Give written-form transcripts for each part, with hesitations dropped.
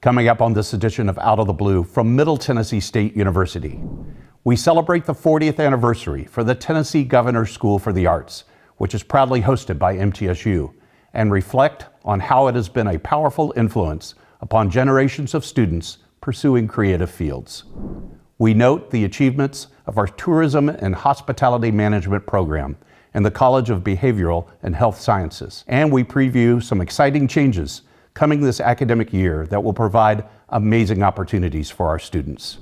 Coming up on this edition of Out of the Blue from Middle Tennessee State University, we celebrate the 40th anniversary for the Tennessee Governor's School for the Arts, which is proudly hosted by MTSU, and reflect on how it has been a powerful influence upon generations of students pursuing creative fields. We note the achievements of our Tourism and Hospitality Management program and the College of Behavioral and Health Sciences, and we preview some exciting changes coming this academic year that will provide amazing opportunities for our students.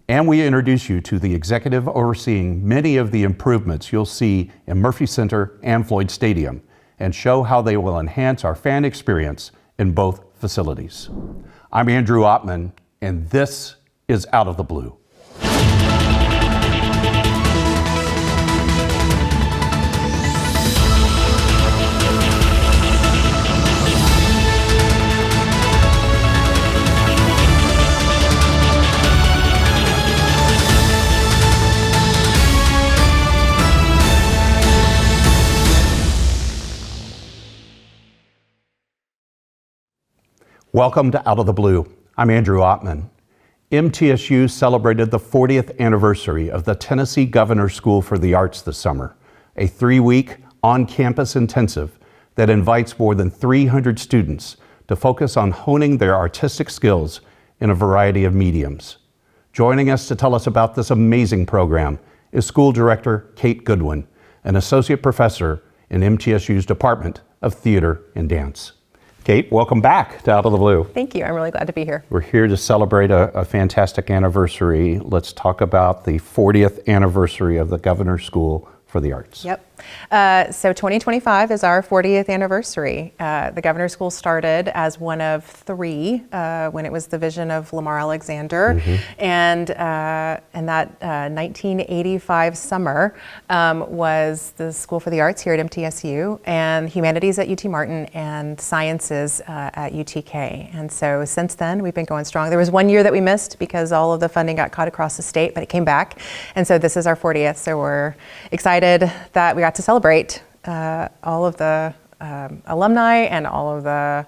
And we introduce you to the executive overseeing many of the improvements you'll see in Murphy Center and Floyd Stadium, and show how they will enhance our fan experience in both facilities. I'm Andrew Ottman, and this is Out of the Blue. Welcome to Out of the Blue. I'm Andrew Ottman. MTSU celebrated the 40th anniversary of the Tennessee Governor's School for the Arts this summer, a 3-week on-campus intensive that invites more than 300 students to focus on honing their artistic skills in a variety of mediums. Joining us to tell us about this amazing program is School Director Kate Goodwin, an associate professor in MTSU's Department of Theater and Dance. Kate, welcome back to Out of the Blue. Thank you. I'm really glad to be here. We're here to celebrate a fantastic anniversary. Let's talk about the 40th anniversary of the Governor's School for the Arts. Yep. So 2025 is our 40th anniversary. The Governor's School started as one of 3 when it was the vision of Lamar Alexander. And that 1985 summer was the School for the Arts here at MTSU, and Humanities at UT Martin, and Sciences at UTK. And so since then, we've been going strong. There was 1 year that we missed because all of the funding got cut across the state, but it came back. And so this is our 40th, so we're excited that we got to celebrate all of the alumni and all of the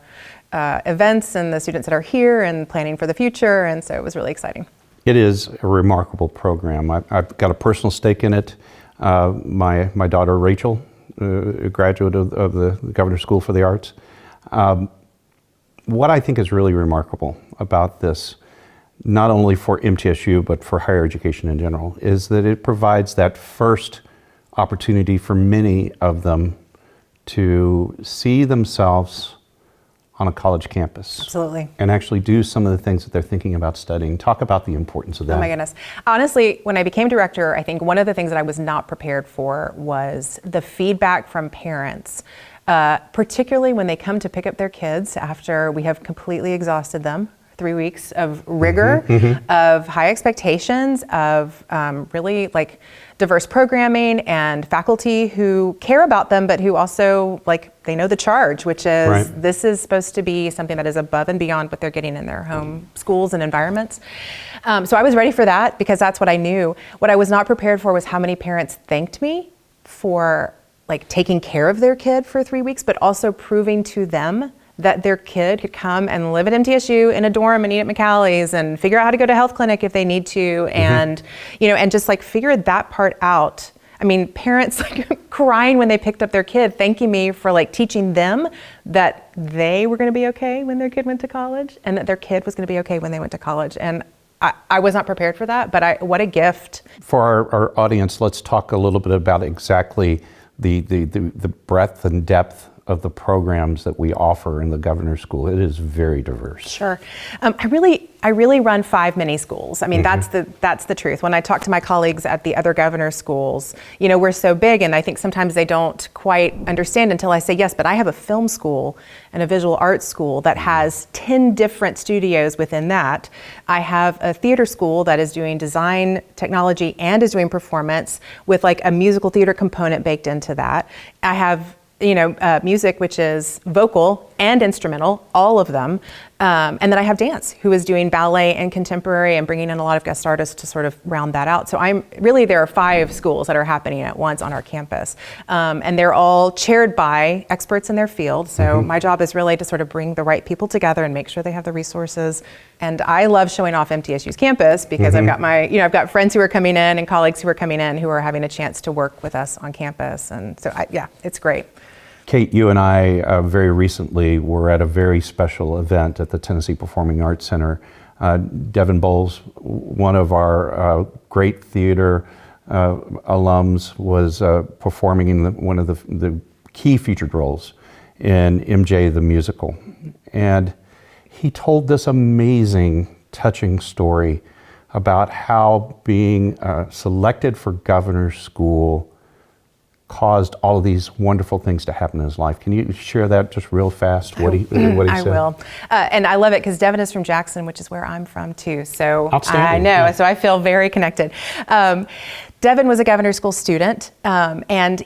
events and the students that are here and planning for the future, and so it was really exciting. It is a remarkable program. I've got a personal stake in it. My daughter Rachel, a graduate of the Governor's School for the Arts. What I think is really remarkable about this, not only for MTSU but for higher education in general, is that it provides that first opportunity for many of them to see themselves on a college campus. Absolutely. And actually do some of the things that they're thinking about studying. Talk about the importance of that. Oh my goodness. Honestly, when I became director, I think one of the things that I was not prepared for was the feedback from parents, particularly when they come to pick up their kids after we have completely exhausted them. 3 weeks of rigor, of high expectations, of really like diverse programming and faculty who care about them, but who also they know the charge, which is This is supposed to be something that is above and beyond what they're getting in their home schools and environments. So I was ready for that because that's what I knew. What I was not prepared for was how many parents thanked me for taking care of their kid for 3 weeks, but also proving to them that their kid could come and live at MTSU in a dorm and eat at McCallie's and figure out how to go to health clinic if they need to, and and just figure that part out. I mean, parents crying when they picked up their kid, thanking me for teaching them that they were going to be okay when their kid went to college, and that their kid was going to be okay when they went to college. And I was not prepared for that, but what a gift. For our audience, let's talk a little bit about exactly the breadth and depth of the programs that we offer in the Governor's School. It is very diverse. Sure. I really run 5 mini schools. I mean, that's the truth. When I talk to my colleagues at the other Governor's schools, we're so big, and I think sometimes they don't quite understand until I say, yes, but I have a film school and a visual arts school that has 10 different studios within that. I have a theater school that is doing design, technology, and is doing performance with a musical theater component baked into that. I have music, which is vocal and instrumental, all of them. And then I have dance, who is doing ballet and contemporary and bringing in a lot of guest artists to sort of round that out. So there are 5 schools that are happening at once on our campus. And they're all chaired by experts in their field. So my job is really to sort of bring the right people together and make sure they have the resources. And I love showing off MTSU's campus because I've got friends who are coming in and colleagues who are coming in who are having a chance to work with us on campus. And so it's great. Kate, you and I very recently were at a very special event at the Tennessee Performing Arts Center. Devin Bowles, one of our great theater alums, was performing in one of the key featured roles in MJ the Musical. And he told this amazing, touching story about how being selected for governor's school caused all of these wonderful things to happen in his life. Can you share that just real fast, what he said? I will. And I love it because Devin is from Jackson, which is where I'm from too. So outstanding. I know, so I feel very connected. Devin was a governor's school student, and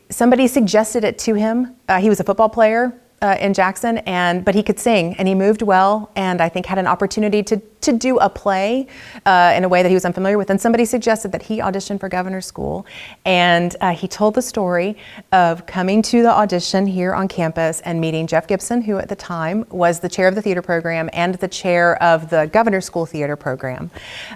somebody suggested it to him. He was a football player in Jackson, but he could sing, and he moved well, and I think had an opportunity to do a play in a way that he was unfamiliar with. And somebody suggested that he audition for governor's school, and he told the story of coming to the audition here on campus and meeting Jeff Gibson, who at the time was the chair of the theater program and the chair of the governor's school theater program,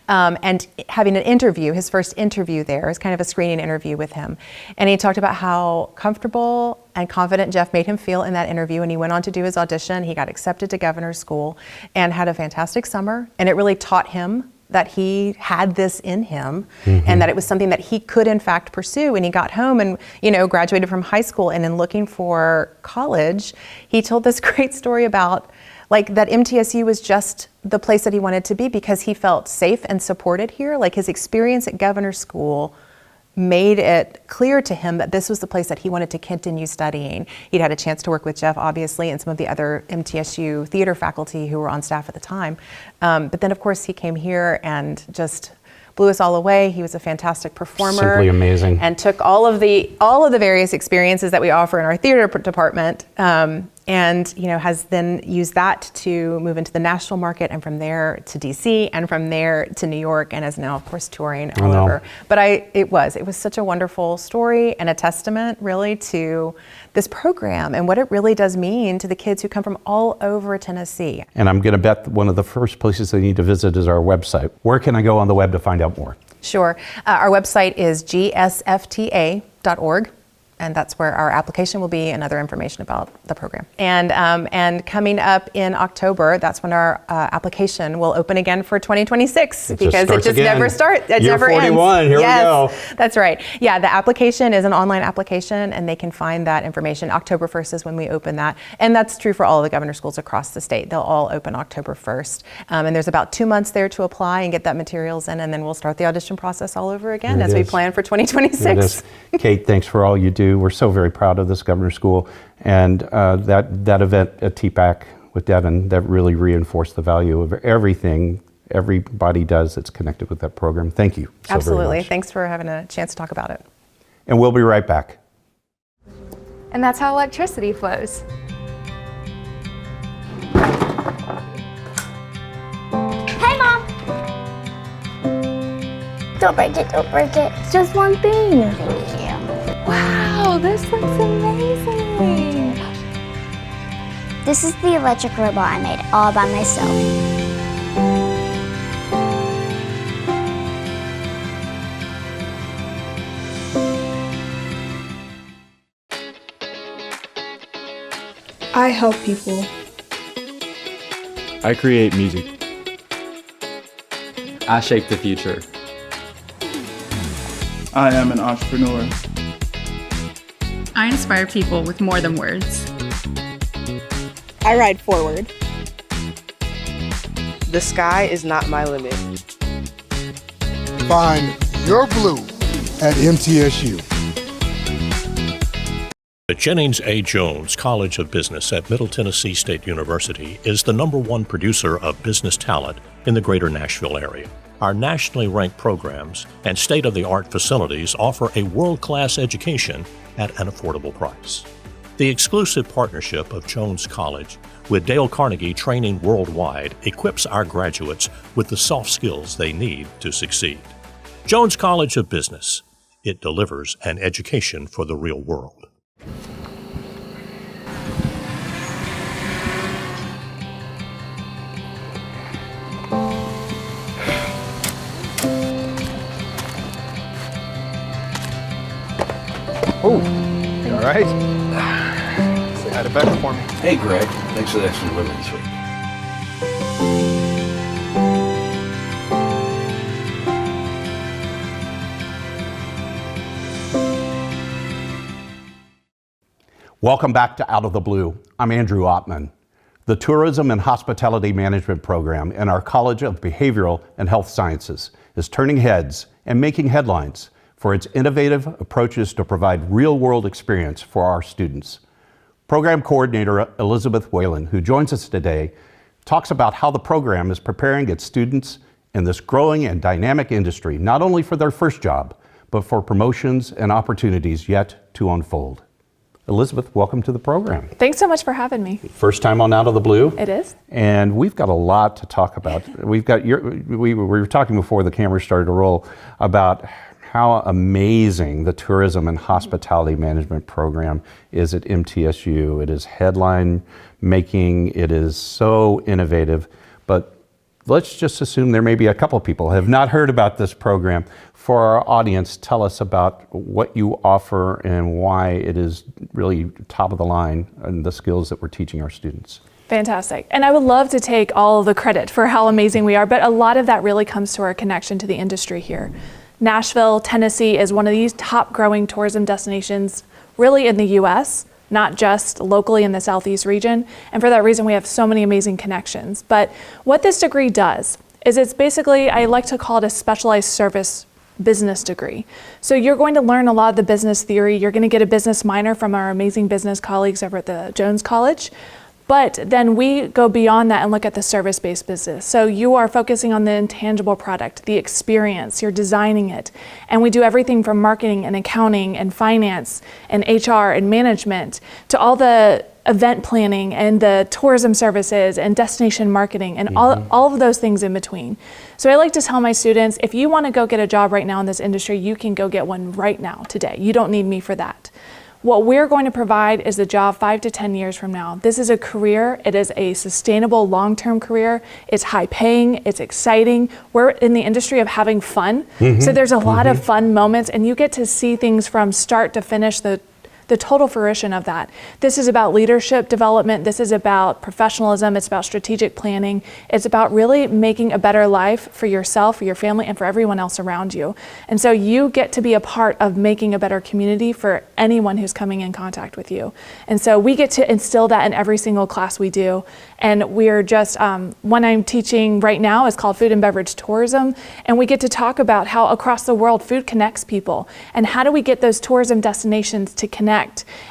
and having an interview, his first interview there, is kind of a screening interview with him. And he talked about how comfortable and confident Jeff made him feel in that interview, and he went on to do his audition. He got accepted to governor's school and had a fantastic summer, and it really taught him that he had this in him and that it was something that he could in fact pursue. And he got home and graduated from high school, and in looking for college, he told this great story about that MTSU was just the place that he wanted to be because he felt safe and supported here. Like his experience at governor's school made it clear to him that this was the place that he wanted to continue studying. He'd had a chance to work with Jeff, obviously, and some of the other MTSU theater faculty who were on staff at the time. But then, of course, he came here and just blew us all away. He was a fantastic performer. Simply amazing. And took all of the various experiences that we offer in our theater department, and has then used that to move into the national market, and from there to DC, and from there to New York, and is now, of course, touring all over. But it was such a wonderful story and a testament really to this program and what it really does mean to the kids who come from all over Tennessee. And I'm going to bet one of the first places they need to visit is our website. Where can I go on the web to find out more? Sure. Our website is gsfta.org. And that's where our application will be and other information about the program. And coming up in October, that's when our application will open again for 2026 because it just never starts. It never ends. Year 41, here we go. That's right. Yeah, the application is an online application, and they can find that information. October 1st is when we open that. And that's true for all of the governor schools across the state. They'll all open October 1st. And there's about 2 months there to apply and get that materials in, and then we'll start the audition process all over again as we plan for 2026. Kate, thanks for all you do. We're so very proud of this governor's school, and that event at TPAC with Devin, that really reinforced the value of everything everybody does that's connected with that program. Thank you so Absolutely. very much. Thanks for having a chance to talk about it. And we'll be right back. And that's how electricity flows. Hey, Mom! Don't break it, don't break it. It's just one thing. Thank you. Wow, this looks amazing. This is the electric robot I made all by myself. I help people. I create music. I shape the future. I am an entrepreneur. I inspire people with more than words. I ride forward. The sky is not my limit. Find your blue at MTSU. The Jennings A. Jones College of Business at Middle Tennessee State University is the #1 producer of business talent in the greater Nashville area. Our nationally ranked programs and state-of-the-art facilities offer a world-class education at an affordable price. The exclusive partnership of Jones College with Dale Carnegie Training Worldwide equips our graduates with the soft skills they need to succeed. Jones College of Business. It delivers an education for the real world. Oh, you all right? Say hi to Becca for me. Hey, Greg. Thanks for the extra delivery this week. Welcome back to Out of the Blue. I'm Andrew Ottman. The Tourism and Hospitality Management program in our College of Behavioral and Health Sciences is turning heads and making headlines for its innovative approaches to provide real-world experience for our students. Program Coordinator Elizabeth Whalen, who joins us today, talks about how the program is preparing its students in this growing and dynamic industry, not only for their first job, but for promotions and opportunities yet to unfold. Elizabeth, welcome to the program. Thanks so much for having me. First time on Out of the Blue. It is. And we've got a lot to talk about. We were talking before the camera started to roll about how amazing the Tourism and Hospitality Management program is at MTSU. It is headline making, it is so innovative, but let's just assume there may be a couple people who have not heard about this program. For our audience, tell us about what you offer and why it is really top of the line and the skills that we're teaching our students. Fantastic. And I would love to take all of the credit for how amazing we are, but a lot of that really comes to our connection to the industry here. Nashville, Tennessee is one of these top growing tourism destinations really in the US, not just locally in the Southeast region. And for that reason, we have so many amazing connections. But what this degree does is it's basically, I like to call it a specialized service business degree. So you're going to learn a lot of the business theory. You're going to get a business minor from our amazing business colleagues over at the Jones College. But then we go beyond that and look at the service-based business. So you are focusing on the intangible product, the experience, you're designing it. And we do everything from marketing and accounting and finance and HR and management to all the event planning and the tourism services and destination marketing and all of those things in between. So I like to tell my students, if you want to go get a job right now in this industry, you can go get one right now, today. You don't need me for that. What we're going to provide is a job 5 to 10 years from now. This is a career. It is a sustainable long-term career. It's high paying, it's exciting. We're in the industry of having fun. So there's a lot of fun moments and you get to see things from start to finish, the total fruition of that. This is about leadership development. This is about professionalism. It's about strategic planning. It's about really making a better life for yourself, for your family, and for everyone else around you. And so you get to be a part of making a better community for anyone who's coming in contact with you. And so we get to instill that in every single class we do. And we're just, one I'm teaching right now is called Food and Beverage Tourism. And we get to talk about how across the world food connects people. And how do we get those tourism destinations to connect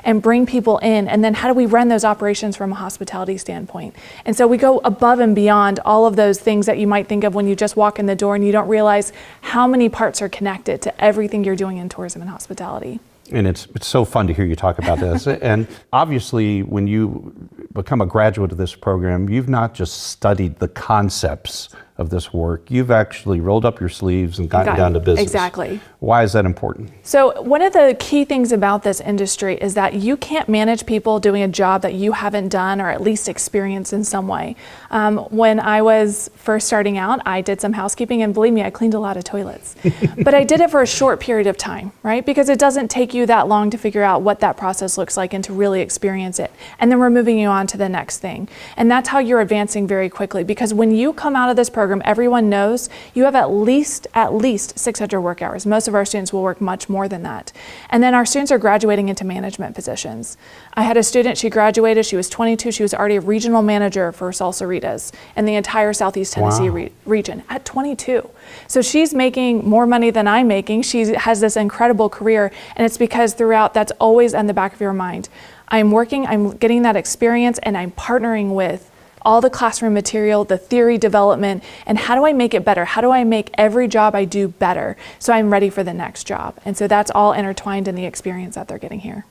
and bring people in, and then how do we run those operations from a hospitality standpoint? And so we go above and beyond all of those things that you might think of when you just walk in the door and you don't realize how many parts are connected to everything you're doing in tourism and hospitality. And it's so fun to hear you talk about this. And obviously, when you become a graduate of this program, you've not just studied the concepts of this work, you've actually rolled up your sleeves and gotten down to business. Exactly. Why is that important? So one of the key things about this industry is that you can't manage people doing a job that you haven't done or at least experienced in some way. When I was first starting out, I did some housekeeping, and believe me, I cleaned a lot of toilets. But I did it for a short period of time, right? Because it doesn't take you that long to figure out what that process looks like and to really experience it. And then we're moving you on to the next thing. And that's how you're advancing very quickly, because when you come out of this program, everyone knows you have at least 600 work hours. Most of our students will work much more than that. And then our students are graduating into management positions. I had a student, she graduated, she was 22, she was already a regional manager for Salsaritas in the entire Southeast Tennessee region at 22. So she's making more money than I'm making. She has this incredible career, and it's because throughout, that's always in the back of your mind. I'm working, I'm getting that experience, and I'm partnering with all the classroom material, the theory development, and how do I make it better? How do I make every job I do better so I'm ready for the next job? And so that's all intertwined in the experience that they're getting here.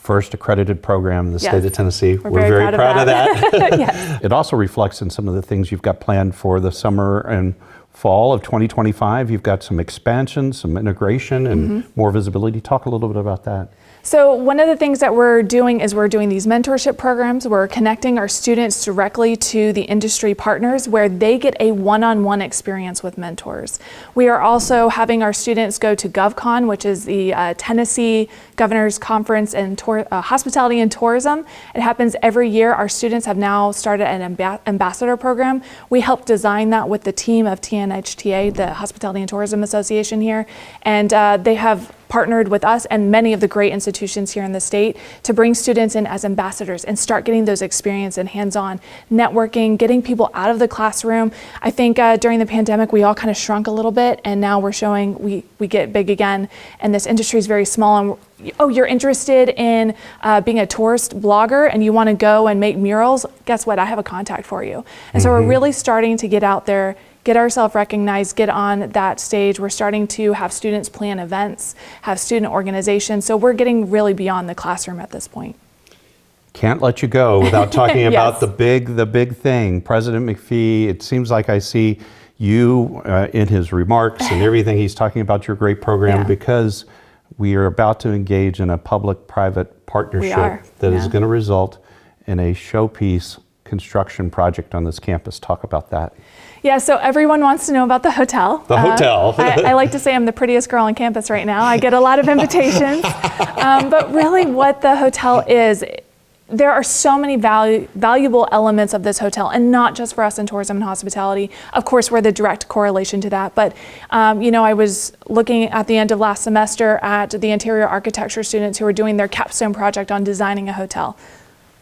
First accredited program in the Yes. state of Tennessee. We're very proud of that. Yes. It also reflects in some of the things you've got planned for the summer and fall of 2025. You've got some expansion, some integration, and more visibility. Talk a little bit about that. So one of the things that we're doing is we're doing these mentorship programs. We're connecting our students directly to the industry partners where they get a one-on-one experience with mentors. We are also having our students go to GovCon, which is the Tennessee Governor's Conference in Hospitality and Tourism. It happens every year. Our students have now started an ambassador program. We helped design that with the team of TNHTA, the Hospitality and Tourism Association here, and they have partnered with us and many of the great institutions here in the state to bring students in as ambassadors and start getting those experience and hands-on networking, getting people out of the classroom. I think during the pandemic, we all kind of shrunk a little bit, and now we're showing we get big again, and this industry is very small. And oh, you're interested in being a tourist blogger and you want to go and make murals? Guess what? I have a contact for you. And so we're really starting to get out there, get ourselves recognized, get on that stage. We're starting to have students plan events, have student organizations. So we're getting really beyond the classroom at this point. Can't let you go without talking about the big thing. President McPhee, it seems like I see you in his remarks and everything he's talking about your great program because we are about to engage in a public-private partnership that is going to result in a showpiece construction project on this campus. Talk about that. Yeah, so everyone wants to know about the hotel. The hotel. I like to say I'm the prettiest girl on campus right now. I get a lot of invitations. But really what the hotel is, there are so many valuable elements of this hotel, and not just for us in tourism and hospitality. Of course, we're the direct correlation to that. But, you know, I was looking at the end of last semester at the interior architecture students who were doing their capstone project on designing a hotel.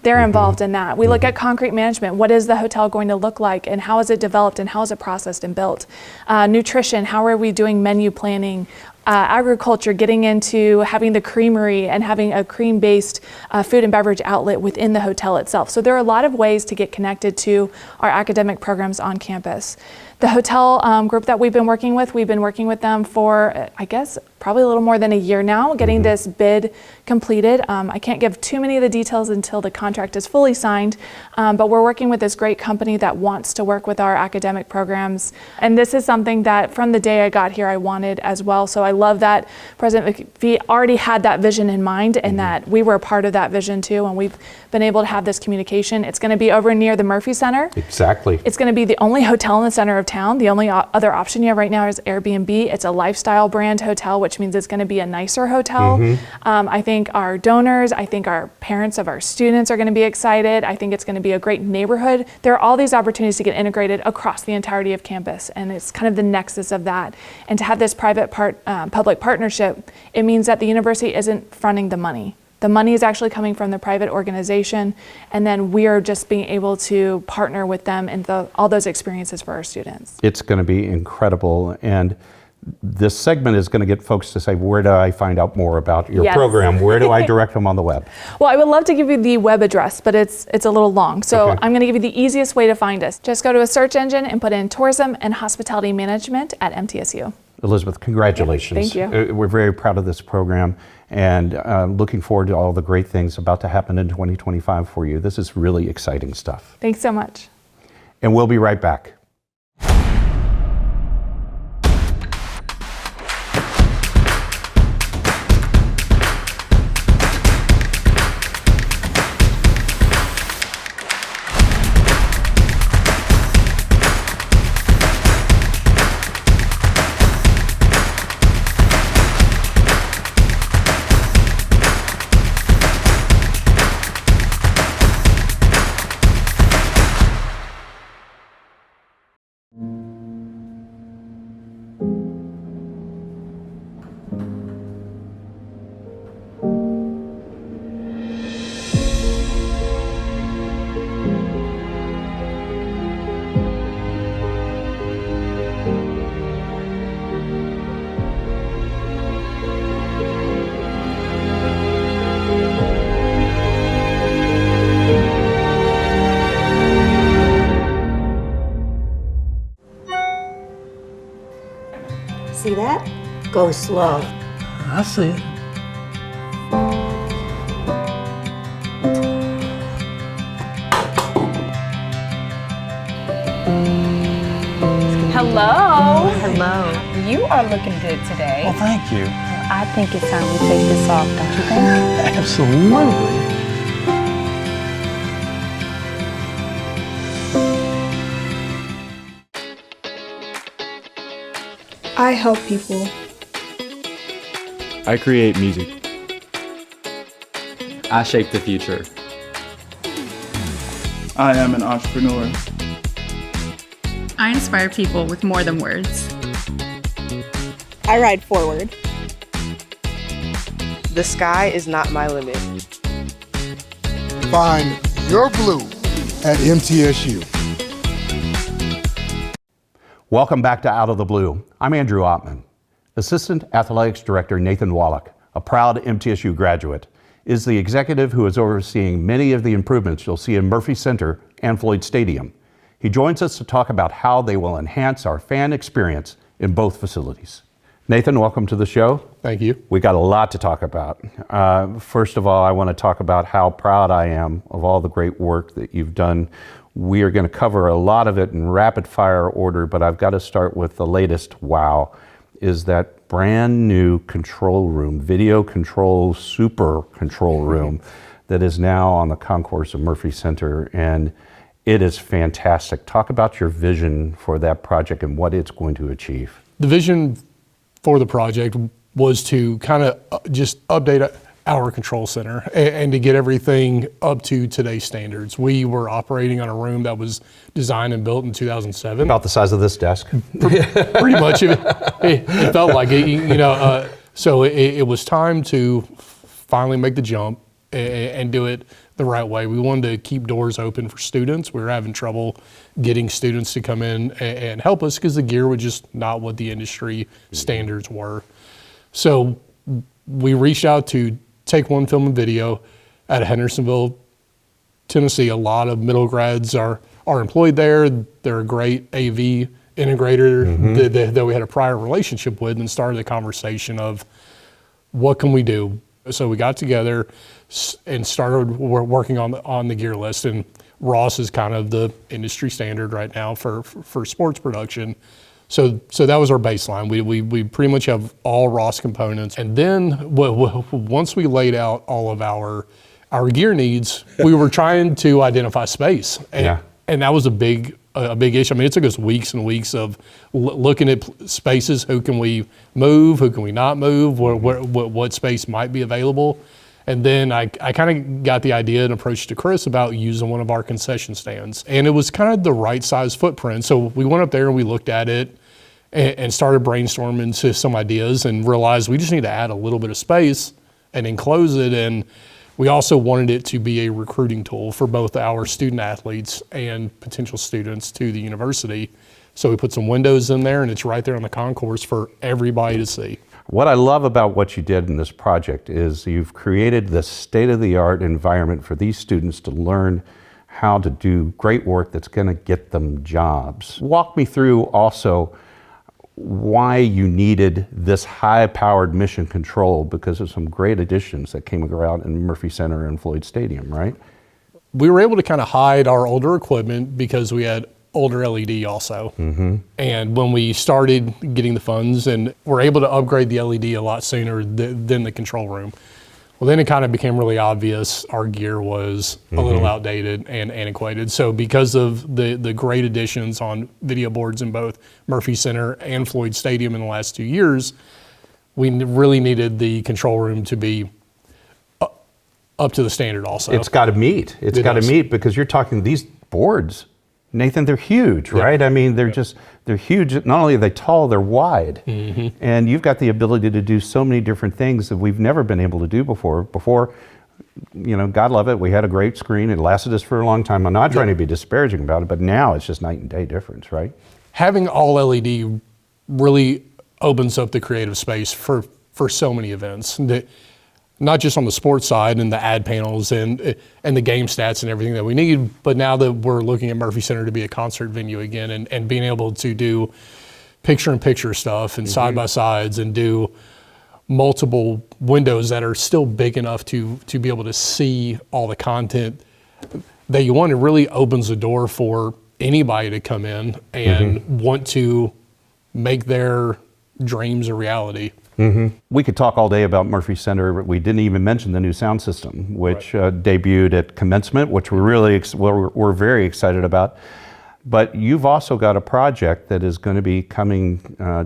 They're involved in that. We look at concrete management. What is the hotel going to look like, and how is it developed, and how is it processed and built? Nutrition, how are we doing menu planning? Agriculture, getting into having the creamery and having a cream-based food and beverage outlet within the hotel itself. So there are a lot of ways to get connected to our academic programs on campus. The hotel group that we've been working with them for, I guess, probably a little more than a year now, getting this bid completed. I can't give too many of the details until the contract is fully signed, but we're working with this great company that wants to work with our academic programs. And this is something that from the day I got here, I wanted as well. So I love that President McPhee already had that vision in mind, and that we were a part of that vision too, and we've been able to have this communication. It's going to be over near the Murphy Center. Exactly. It's going to be the only hotel in the center of town. The only other option you have right now is Airbnb. It's a lifestyle brand hotel, which means it's going to be a nicer hotel. I think our donors, I think our parents of our students are going to be excited. I think it's going to be a great neighborhood. There are all these opportunities to get integrated across the entirety of campus, and it's kind of the nexus of that. And to have this public partnership, it means that the university isn't fronting the money. The money is actually coming from the private organization, and then we are just being able to partner with them in all those experiences for our students. It's going to be incredible, and this segment is going to get folks to say, where do I find out more about your program? Where do I direct them on the web? Well, I would love to give you the web address, but it's a little long. So I'm going to give you the easiest way to find us. Just go to a search engine and put in Tourism and Hospitality Management at MTSU. Elizabeth, congratulations. Thank you. We're very proud of this program, and looking forward to all the great things about to happen in 2025 for you. This is really exciting stuff. Thanks so much. And we'll be right back. See that? Go slow. I see it. Hello. Hello. You are looking good today. Well, thank you. I think it's time we take this off, don't you think? Absolutely. I help people. I create music. I shape the future. I am an entrepreneur. I inspire people with more than words. I ride forward. The sky is not my limit. Find your blue at MTSU. Welcome back to Out of the Blue. I'm Andrew Ottman. Assistant Athletics Director Nathan Wallach, a proud MTSU graduate, is the executive who is overseeing many of the improvements you'll see in Murphy Center and Floyd Stadium. He joins us to talk about how they will enhance our fan experience in both facilities. Nathan, welcome to the show. Thank you. We got a lot to talk about. First of all, I want to talk about how proud I am of all the great work that you've done. We are going to cover a lot of it in rapid fire order, but I've got to start with the latest wow, is that brand new control room, video control, super control room that is now on the concourse of Murphy Center, and it is fantastic. Talk about your vision for that project and what it's going to achieve. The vision for the project was to kind of just update our control center and to get everything up to today's standards. We were operating on a room that was designed and built in 2007. About the size of this desk. Pretty much, it felt like it, so it was time to finally make the jump and do it the right way. We wanted to keep doors open for students. We were having trouble getting students to come in and help us because the gear was just not what the industry standards were. So we reached out to Take One Film and Video at Hendersonville, Tennessee. A lot of middle grads are employed there. They're a great AV integrator that we had a prior relationship with, and started the conversation of what can we do. So we got together and started working on the gear list, and Ross is kind of the industry standard right now for sports production. So that was our baseline. We pretty much have all Ross components. And then once we laid out all of our gear needs, we were trying to identify space. And that was a big issue. I mean, it took us weeks and weeks of looking at spaces. Who can we move? Who can we not move? What space might be available? And then I kind of got the idea and approached to Chris about using one of our concession stands. And it was kind of the right size footprint. So we went up there and we looked at it and started brainstorming to some ideas and realized we just need to add a little bit of space and enclose it. And we also wanted it to be a recruiting tool for both our student athletes and potential students to the university. So we put some windows in there, and it's right there on the concourse for everybody to see. What I love about what you did in this project is you've created this state-of-the-art environment for these students to learn how to do great work that's going to get them jobs. Walk me through also why you needed this high-powered mission control, because of some great additions that came around in Murphy Center and Floyd Stadium, right? We were able to kind of hide our older equipment because we had older LED also. And when we started getting the funds, and we're able to upgrade the LED a lot sooner than the control room. Well, then it kind of became really obvious our gear was a little outdated and antiquated. So because of the great additions on video boards in both Murphy Center and Floyd Stadium in the last 2 years, we really needed the control room to be up to the standard also. It's got to meet. It's got to meet, because you're talking these boards, Nathan, they're huge, right? I mean, they're huge. Not only are they tall, they're wide. And you've got the ability to do so many different things that we've never been able to do before. Before, God love it, we had a great screen. It lasted us for a long time. I'm not trying to be disparaging about it, but now it's just night and day difference, right? Having all LED really opens up the creative space for so many events. Not just on the sports side and the ad panels and the game stats and everything that we need, but now that we're looking at Murphy Center to be a concert venue again, and being able to do picture-in-picture stuff and side-by-sides and do multiple windows that are still big enough to be able to see all the content that you want, it really opens the door for anybody to come in and want to make their dreams a reality. We could talk all day about Murphy Center, but we didn't even mention the new sound system, which debuted at commencement, which we're very excited about. But you've also got a project that is going to be coming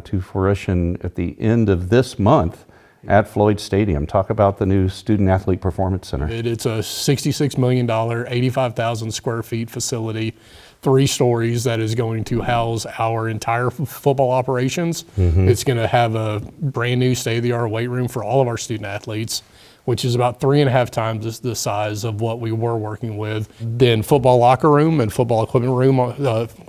to fruition at the end of this month at Floyd Stadium. Talk about the new Student Athlete Performance Center. It's a $66 million, 85,000 square feet facility, 3 stories, that is going to house our entire football operations. It's going to have a brand new state-of-the-art weight room for all of our student athletes, which is about 3.5 times the size of what we were working with. Then football locker room and football equipment room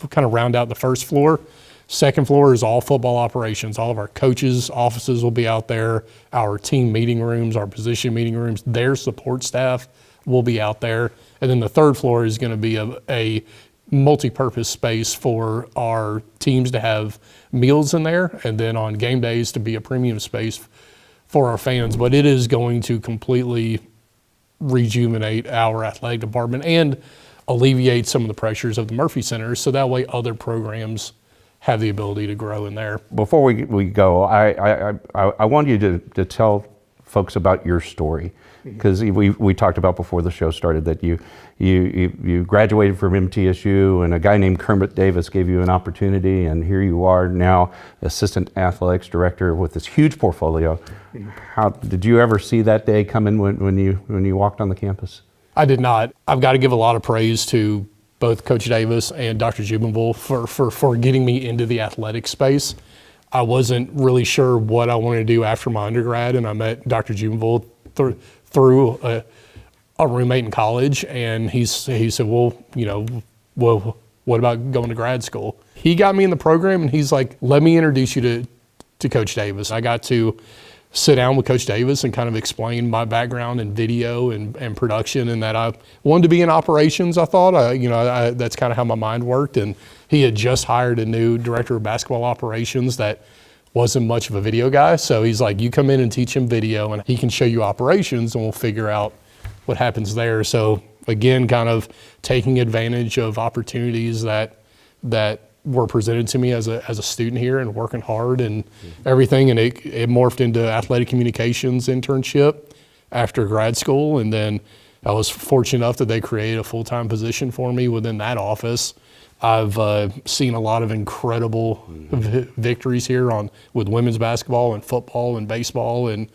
kind of round out the first floor. Second floor is all football operations. All of our coaches' offices will be out there. Our team meeting rooms, our position meeting rooms, their support staff will be out there. And then the third floor is going to be a multi-purpose space for our teams to have meals in there, and then on game days to be a premium space for our fans. But it is going to completely rejuvenate our athletic department and alleviate some of the pressures of the Murphy Center, so that way other programs have the ability to grow in there. Before we go, I want you to tell folks about your story, because we talked about before the show started that you graduated from MTSU, and a guy named Kermit Davis gave you an opportunity, and here you are now assistant athletics director with this huge portfolio. How did you ever see that day coming when you walked on the campus? I did not. I've got to give a lot of praise to both Coach Davis and Dr. Jubenville for getting me into the athletic space. I wasn't really sure what I wanted to do after my undergrad, and I met Dr. Jubenville through a roommate in college, and he said, well, what about going to grad school? He got me in the program, and he's like, let me introduce you to Coach Davis. I got to sit down with Coach Davis and kind of explain my background in video and production, and that I wanted to be in operations. I thought, that's kind of how my mind worked. And he had just hired a new director of basketball operations that wasn't much of a video guy. So he's like, you come in and teach him video, and he can show you operations, and we'll figure out what happens there. So again, kind of taking advantage of opportunities that were presented to me as a student here, and working hard and everything. And it morphed into athletic communications internship after grad school. And then I was fortunate enough that they created a full-time position for me within that office. I've seen a lot of incredible victories here with women's basketball and football and baseball, and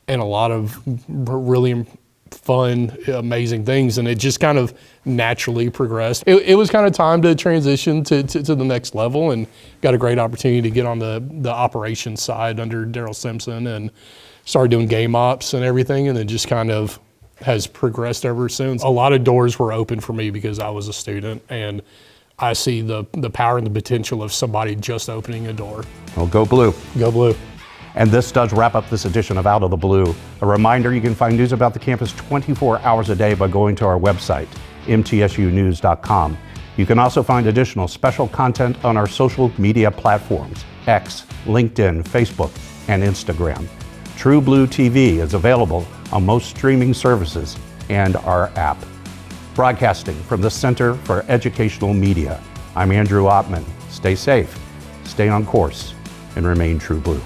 a lot of really fun, amazing things, and it just kind of naturally progressed. It was kind of time to transition to the next level, and got a great opportunity to get on the operations side under Daryl Simpson, and started doing game ops and everything, and it just kind of has progressed ever since. A lot of doors were open for me because I was a student, and I see the power and the potential of somebody just opening a door. Well, go blue. Go blue. And this does wrap up this edition of Out of the Blue. A reminder, you can find news about the campus 24 hours a day by going to our website, mtsunews.com. You can also find additional special content on our social media platforms, X, LinkedIn, Facebook, and Instagram. True Blue TV is available on most streaming services and our app. Broadcasting from the Center for Educational Media, I'm Andrew Ottman. Stay safe, stay on course, and remain true blue.